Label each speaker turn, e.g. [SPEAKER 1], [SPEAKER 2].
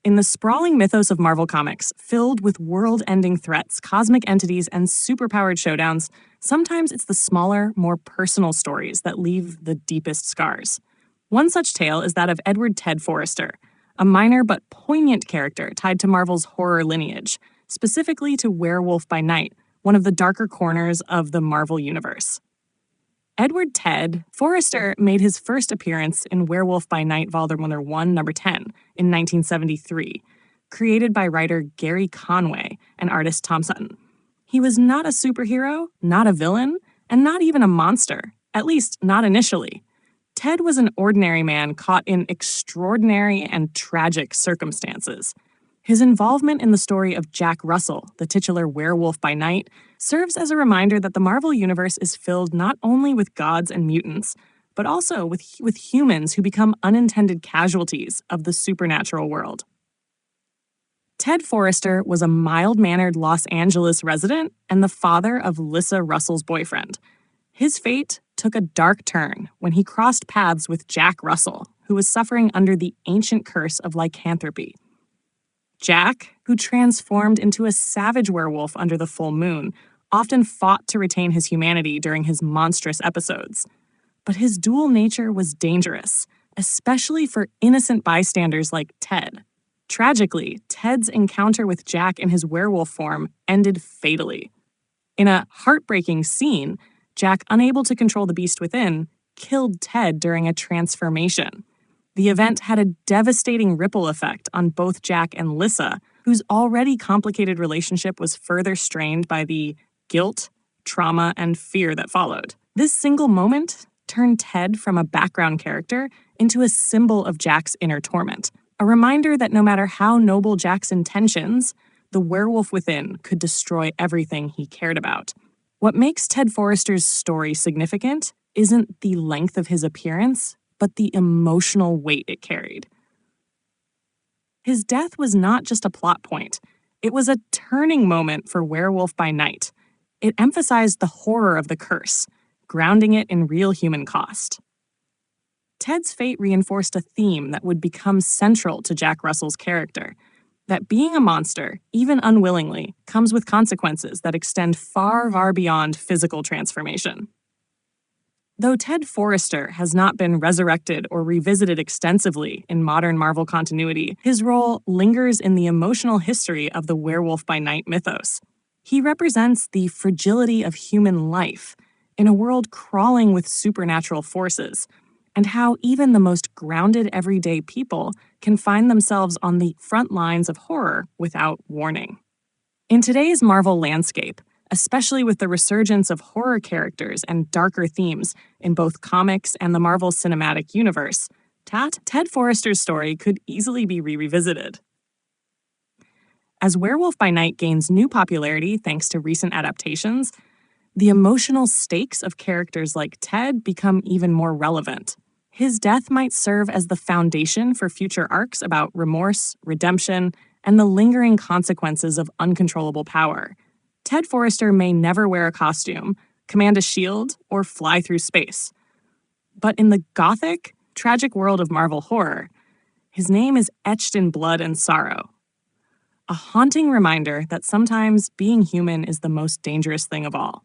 [SPEAKER 1] In the sprawling mythos of Marvel Comics, filled with world-ending threats, cosmic entities, and superpowered showdowns, sometimes it's the smaller, more personal stories that leave the deepest scars. One such tale is that of Edward Ted Forrester, a minor but poignant character tied to Marvel's horror lineage, specifically to Werewolf by Night, one of the darker corners of the Marvel universe. Edward Ted Forrester made his first appearance in Werewolf by Night Volume 1, number 10, in 1973, created by writer Gary Conway and artist Tom Sutton. He was not a superhero, not a villain, and not even a monster, at least not initially. Ted was an ordinary man caught in extraordinary and tragic circumstances. His involvement in the story of Jack Russell, the titular Werewolf by Night, serves as a reminder that the Marvel Universe is filled not only with gods and mutants, but also with humans who become unintended casualties of the supernatural world. Ted Forrester was a mild-mannered Los Angeles resident and the father of Lissa Russell's boyfriend. His fate took a dark turn when he crossed paths with Jack Russell, who was suffering under the ancient curse of lycanthropy. Jack, who transformed into a savage werewolf under the full moon, often fought to retain his humanity during his monstrous episodes. But his dual nature was dangerous, especially for innocent bystanders like Ted. Tragically, Ted's encounter with Jack in his werewolf form ended fatally. In a heartbreaking scene, Jack, unable to control the beast within, killed Ted during a transformation. The event had a devastating ripple effect on both Jack and Lissa, whose already complicated relationship was further strained by the guilt, trauma, and fear that followed. This single moment turned Ted from a background character into a symbol of Jack's inner torment, a reminder that no matter how noble Jack's intentions, the werewolf within could destroy everything he cared about. What makes Ted Forrester's story significant isn't the length of his appearance, but the emotional weight it carried. His death was not just a plot point. It was a turning moment for Werewolf by Night. It emphasized the horror of the curse, grounding it in real human cost. Ted's fate reinforced a theme that would become central to Jack Russell's character, that being a monster, even unwillingly, comes with consequences that extend far, far beyond physical transformation. Though Ted Forrester has not been resurrected or revisited extensively in modern Marvel continuity, his role lingers in the emotional history of the Werewolf by Night mythos. He represents the fragility of human life in a world crawling with supernatural forces, and how even the most grounded everyday people can find themselves on the front lines of horror without warning. In today's Marvel landscape, especially with the resurgence of horror characters and darker themes in both comics and the Marvel Cinematic Universe, Ted Forrester's story could easily be revisited. As Werewolf by Night gains new popularity thanks to recent adaptations, the emotional stakes of characters like Ted become even more relevant. His death might serve as the foundation for future arcs about remorse, redemption, and the lingering consequences of uncontrollable power. Ted Forrester may never wear a costume, command a shield, or fly through space. But in the gothic, tragic world of Marvel horror, his name is etched in blood and sorrow. A haunting reminder that sometimes being human is the most dangerous thing of all.